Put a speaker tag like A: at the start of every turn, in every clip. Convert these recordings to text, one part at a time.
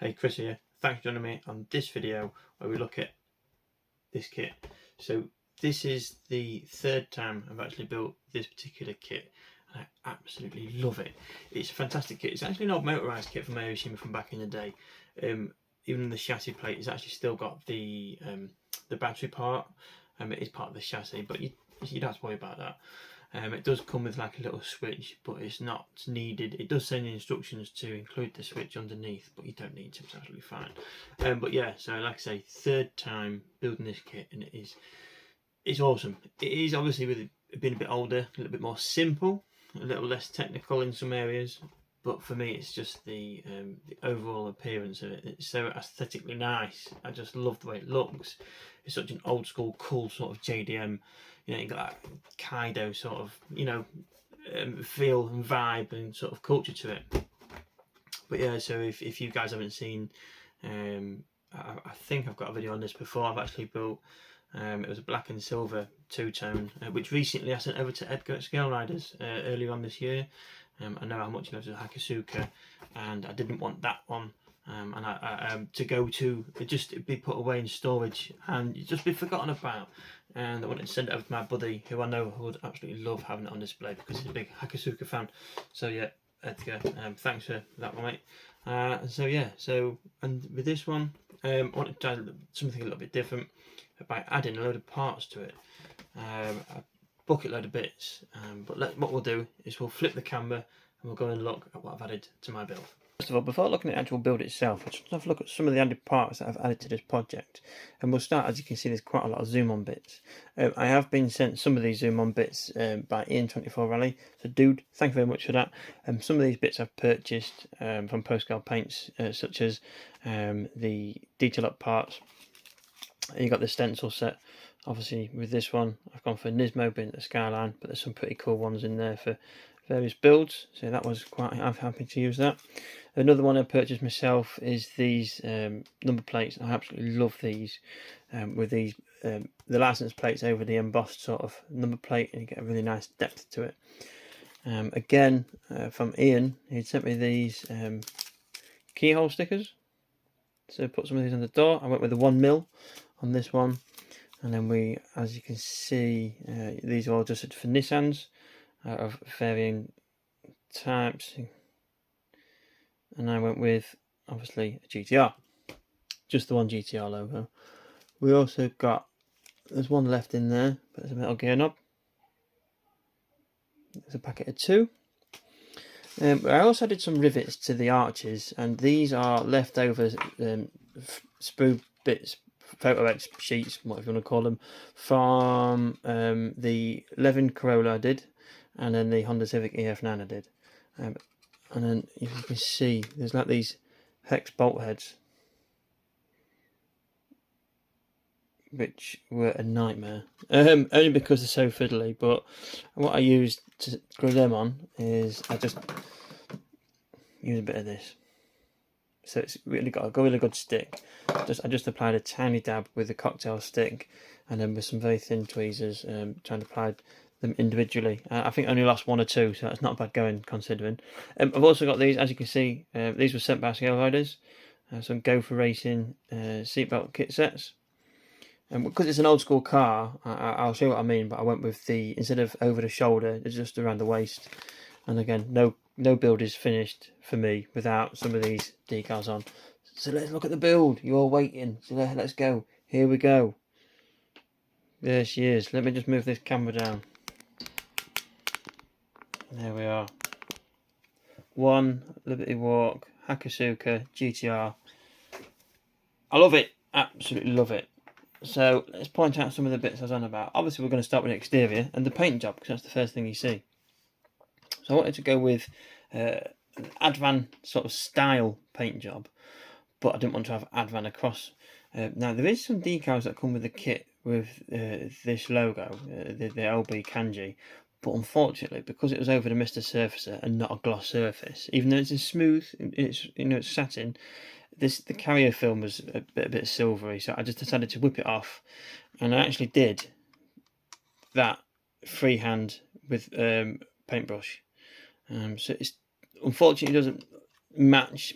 A: Hey, Chris here. Thanks for joining me on this video where we look at this kit. So this is the third time I've actually built this particular kit, and I absolutely love it. It's a fantastic kit. It's actually an old motorised kit from Hakosuka from back in the day. Even the chassis plate has actually still got the battery part. It is part of the chassis, but you don't have to worry about that. It does come with like a little switch, but it's not needed. It does say in the instructions to include the switch underneath, but you don't need to. It's absolutely fine. But yeah, so like I say, third time building this kit, and it's awesome. It is obviously with it being a bit older, a little bit more simple, a little less technical in some areas. But for me, it's just the overall appearance of it. It's so aesthetically nice. I just love the way it looks. It's such an old school, cool sort of JDM. You know, you got that Kaido sort of, feel and vibe and sort of culture to it. But yeah, so if you guys haven't seen, I think I've got a video on this before. I've actually built. It was a black and silver two-tone, which recently I sent over to Edgar at Scale Riders earlier on this year. I know how much he loves the Hakosuka, and I didn't want that one. And I to go to just be put away in storage and just be forgotten about. And I wanted to send it over to my buddy, who I know would absolutely love having it on display because he's a big Hakosuka fan. So yeah, Edgar, thanks for that one, mate. So yeah, and with this one, I wanted to try something a little bit different by adding a load of parts to it, a bucket load of bits. But what we'll do is we'll flip the camera and we'll go and look at what I've added to my build. First of all, before looking at the actual build itself, let's have a look at some of the added parts that I've added to this project. And we'll start, as you can see, there's quite a lot of zoom on bits. I have been sent some of these zoom on bits by Ian24 Rally. So dude, thank you very much for that. Some of these bits I've purchased from Postcard Paints, such as the detail up parts. And you got the stencil set. Obviously with this one I've gone for Nismo being the Skyline, but there's some pretty cool ones in there for various builds, so that was I'm happy to use that. Another one I purchased myself is these number plates. I absolutely love these, with these the license plates over the embossed sort of number plate, and you get a really nice depth to it. Again, from Ian, he sent me these keyhole stickers, so put some of these on the door. I went with the 1mm on this one, and then as you can see, these are all just for Nissans of varying types, and I went with obviously a GTR, just the one GTR logo. We also got, there's one left in there, but there's a metal gear knob. There's a packet of 2. I also did some rivets to the arches, and these are leftover sprue bits, photo X sheets, whatever you want to call them, from the Levin Corolla I did, and then the Honda Civic EF9 I did. And then if you can see, there's like these hex bolt heads, which were a nightmare, only because they're so fiddly. But what I used to glue them on is I just use a bit of this, so it's really got a really good stick. I just applied a tiny dab with a cocktail stick, and then with some very thin tweezers, trying to apply them individually. I think I only lost 1 or 2, so that's not bad going considering. I've also got these, as you can see, these were sent by Scale Riders, some Go for Racing seatbelt kit sets. And because it's an old school car, I'll show you what I mean, but I went with the, instead of over the shoulder, it's just around the waist. And again, no build is finished for me without some of these decals on. So let's look at the build. You're waiting, so let's go. Here we go. There she is. Let me just move this camera down. There we are. 1 Liberty Walk Hakosuka GTR. I love it. Absolutely love it. So let's point out some of the bits I was on about. Obviously we're going to start with the exterior and the paint job, because that's the first thing you see. So I wanted to go with an Advan sort of style paint job, but I didn't want to have Advan across. Now there is some decals that come with the kit with this logo, the LB kanji, but unfortunately, because it was over the Mr. Surfacer and not a gloss surface, even though it's a smooth, it's satin, the carrier film was a bit silvery, so I just decided to whip it off, and I actually did that freehand with paintbrush. So it's unfortunately doesn't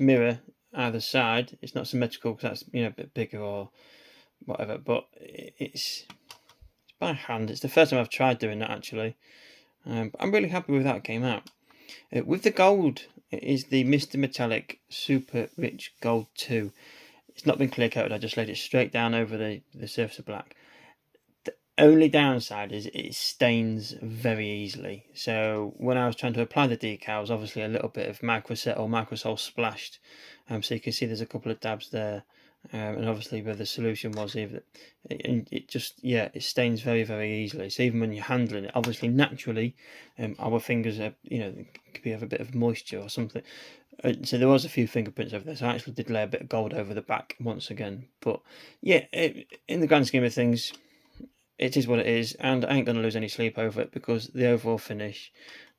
A: mirror either side. It's not symmetrical because that's, you know, a bit bigger or whatever, but it's by hand. It's the first time I've tried doing that, actually. But I'm really happy with how it came out. With the gold, it is the Mr. Metallic Super Rich Gold 2. It's not been clear coated, I just laid it straight down over the surface of black. The only downside is it stains very easily. So when I was trying to apply the decals, obviously a little bit of microset or microsol splashed. So you can see there's a couple of dabs there. And obviously where the solution was, it just, yeah, it stains very, very easily. So even when you're handling it, obviously naturally, our fingers are, you know, could have a bit of moisture or something. So there was a few fingerprints over there. So I actually did lay a bit of gold over the back once again. But yeah, in the grand scheme of things, it is what it is, and I ain't going to lose any sleep over it because the overall finish,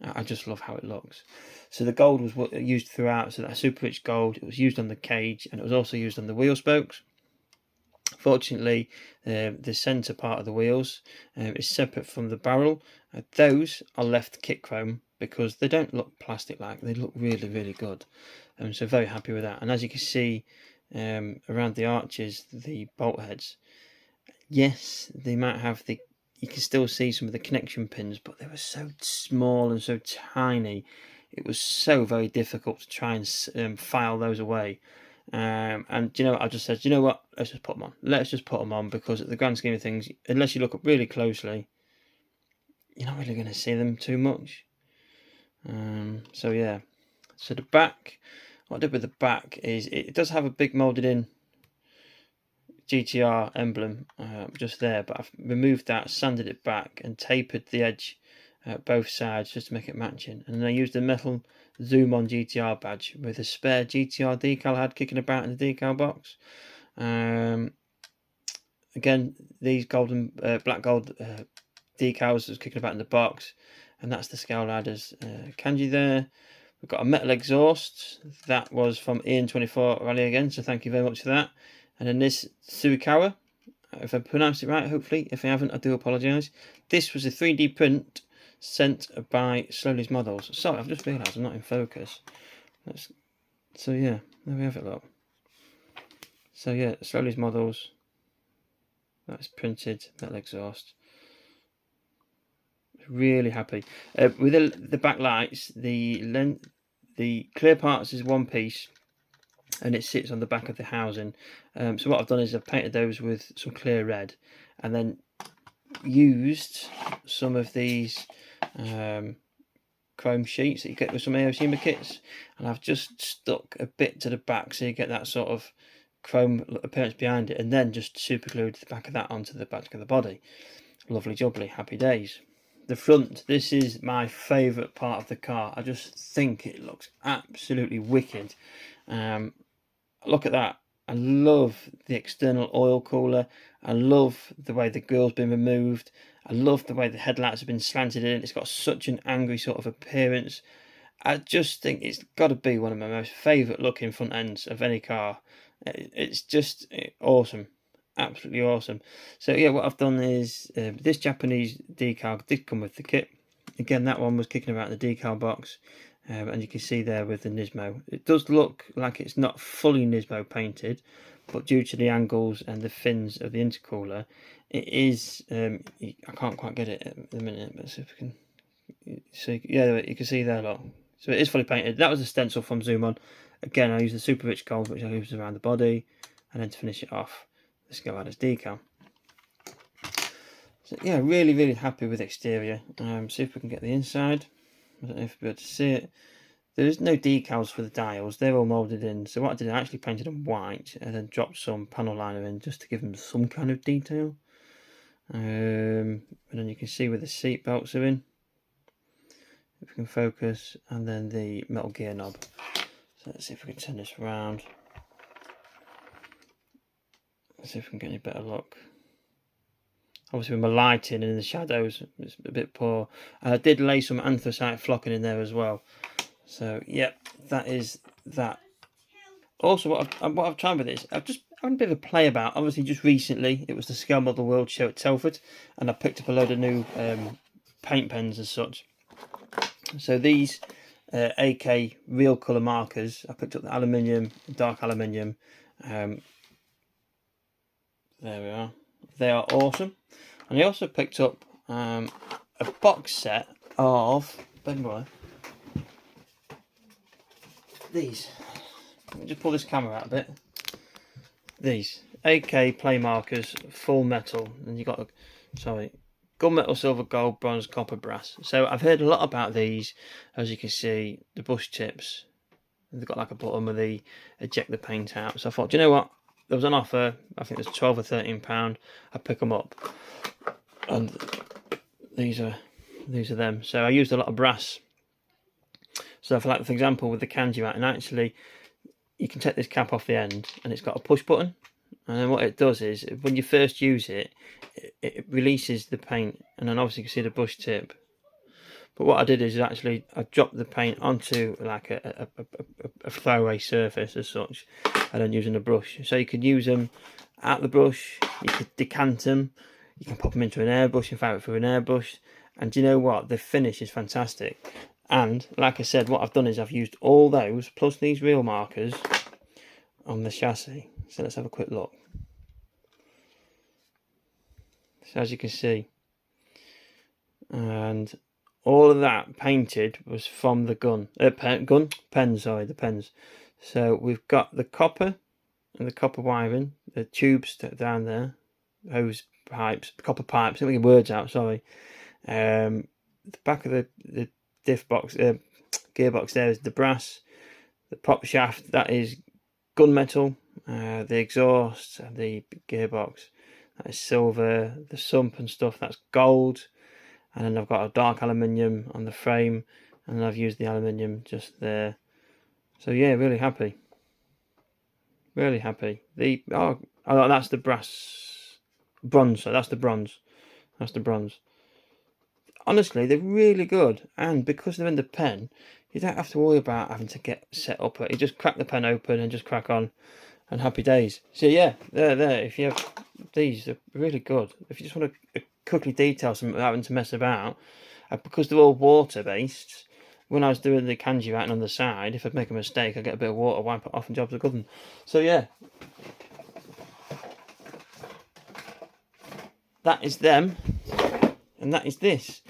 A: I just love how it looks. So the gold was used throughout, so that super rich gold, it was used on the cage and it was also used on the wheel spokes. Fortunately, the centre part of the wheels is separate from the barrel. Those are left kit chrome because they don't look plastic-like, they look really, really good. So very happy with that. And as you can see around the arches, the bolt heads, yes, they might have you can still see some of the connection pins, but they were so small and so tiny. It was so very difficult to try and file those away. And you know what, I just said, you know what, let's just put them on. Let's just put them on because at the grand scheme of things, unless you look up really closely, you're not really going to see them too much. So yeah. So the back, what I did with the back is it does have a big moulded in GTR emblem just there, but I've removed that, sanded it back and tapered the edge both sides just to make it matching. And then I used a metal Zoom on GTR badge with a spare GTR decal I had kicking about in the decal box. Again, these golden black gold decals was kicking about in the box, and that's the scale ladders kanji there. We've got a metal exhaust that was from Ian24 Rally again, so thank you very much for that. And then this Suikawa, if I pronounced it right, hopefully. If I haven't, I do apologise. This was a 3D print sent by Slowly's Models. Sorry, I've just realised I'm not in focus. So yeah, there we have it, look. So yeah, Slowly's Models. That's printed metal exhaust. Really happy with the back lights. The clear parts is one piece, and it sits on the back of the housing. So what I've done is I've painted those with some clear red, and then used some of these chrome sheets that you get with some Aoshima kits, and I've just stuck a bit to the back so you get that sort of chrome appearance behind it, and then just super glued the back of that onto the back of the body. Lovely jubbly, happy days. The front, this is my favourite part of the car. I just think it looks absolutely wicked. Look at that. I love the external oil cooler. I love the way the grill's been removed. I love the way the headlights have been slanted in. It's got such an angry sort of appearance. I just think it's got to be one of my most favourite looking front ends of any car. It's just awesome. Absolutely awesome. So yeah, what I've done is this Japanese decal did come with the kit. Again, that one was kicking about in the decal box. And you can see there with the Nismo, it does look like it's not fully Nismo painted, but due to the angles and the fins of the intercooler, it is. I can't quite get it at the minute, but see if we can see. Yeah, you can see there, look. So it is fully painted. That was a stencil from Zoom On. Again, I used the super rich gold, which I used around the body, and then to finish it off, let's go add as decal. So yeah, really, really happy with the exterior. See if we can get the inside. I don't know if you'll be able to see it. There is no decals for the dials, they're all moulded in. So what I did, I actually painted them white and then dropped some panel liner in just to give them some kind of detail. And then you can see where the seat belts are in, if we can focus, and then the metal gear knob. So let's see if we can turn this around. Let's see if we can get any better look. Obviously with my lighting and in the shadows, it's a bit poor. I did lay some anthracite flocking in there as well. So yeah, that is that. Also, what I've tried with this, I've just had a bit of a play about. Obviously, just recently, it was the Scale Model World Show at Telford, and I picked up a load of new paint pens as such. So these AK real colour markers. I picked up the aluminium, dark aluminium. There we are. They are awesome. And I also picked up a box set of these. Let me just pull this camera out a bit. These AK play markers, full metal, and you got gunmetal, silver, gold, bronze, copper, brass. So I've heard a lot about these. As you can see, the bush tips, they've got like a button where they eject the paint out. So I thought, do you know what? There was an offer. I think it was £12 or £13. I pick them up, and these are them. So I used a lot of brass. So for example, with the kanji mat, and actually you can take this cap off the end, and it's got a push button. And then what it does is, when you first use it, it releases the paint, and then obviously you can see the bush tip. But what I did is actually I dropped the paint onto like a throwaway surface as such, and then using a brush. So you can use them out the brush, you could decant them, you can pop them into an airbrush and fire it through an airbrush. And do you know what? The finish is fantastic. And like I said, what I've done is I've used all those plus these real markers on the chassis. So let's have a quick look. So as you can see, and all of that painted was from the pens. The pens. So we've got the copper and the copper wiring, the tubes down there, hose pipes, copper pipes. Let me get words out. Sorry. The back of the diff box, gearbox there is the brass. The prop shaft, that is gunmetal. The exhaust, the gearbox, that is silver. The sump and stuff, that's gold. And then I've got a dark aluminium on the frame, and then I've used the aluminium just there. So yeah, really happy. Really happy. That's the bronze. So that's the bronze. That's the bronze. Honestly, they're really good, and because they're in the pen, you don't have to worry about having to get set up. You just crack the pen open and just crack on, and happy days. So yeah, they're there. If you have these, they're really good. If you just want to quickly detail something without having to mess about, because they're all water based. When I was doing the kanji writing on the side, if I'd make a mistake, I'd get a bit of water, wipe it off, and jobs are good. So yeah, that is them, and that is this.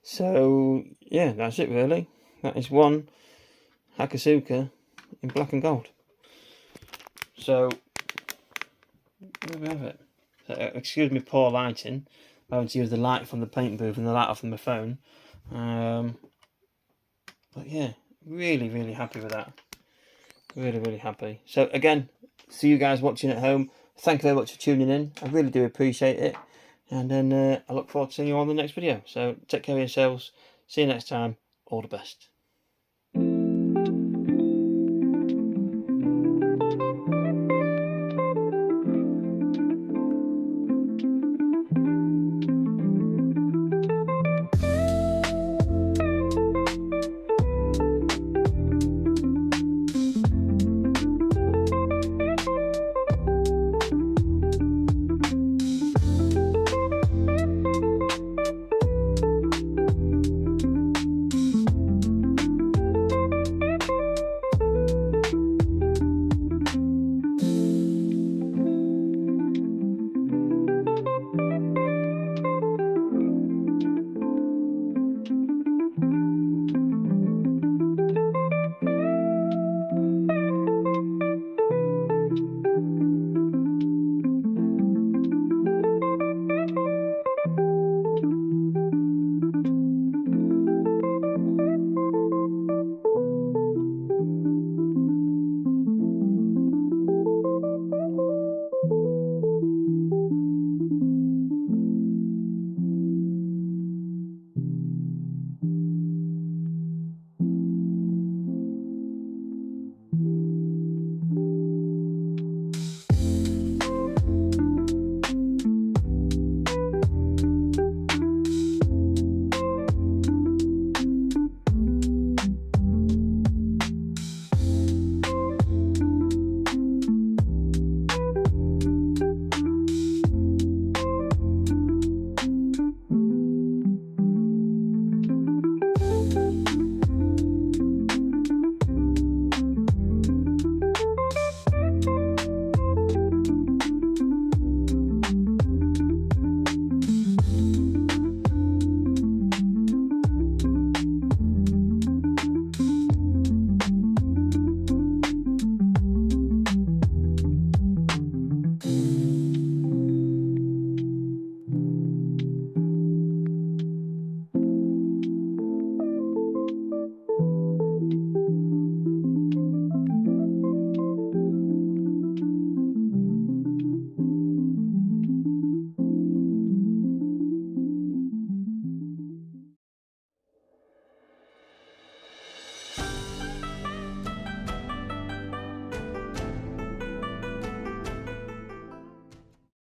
A: So yeah, that's it really. That is one Hakosuka in black and gold. So there we have it. Excuse me, poor lighting. I'm having to use the light from the paint booth and the light off from my phone. But yeah, really, really happy with that. Really, really happy. So again, see you guys watching at home. Thank you very much for tuning in. I really do appreciate it. And then I look forward to seeing you on the next video. So take care of yourselves. See you next time. All the best.